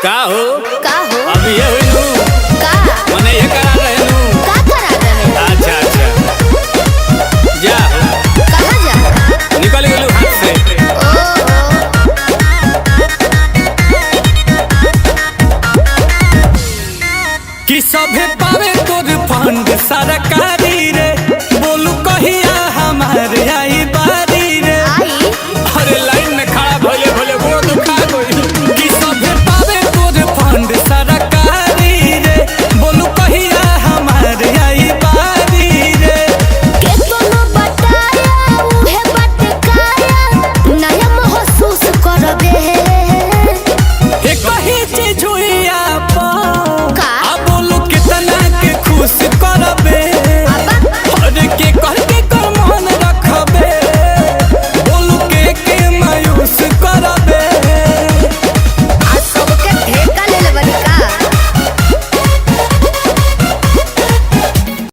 का हो का हो अब ये हुई का मने ये करा रहे हूँ का करा रहे? अच्छा अच्छा जा कहाँ जा? निकल गेलू हाथ से कि सभे पावे तोर फंड सरकार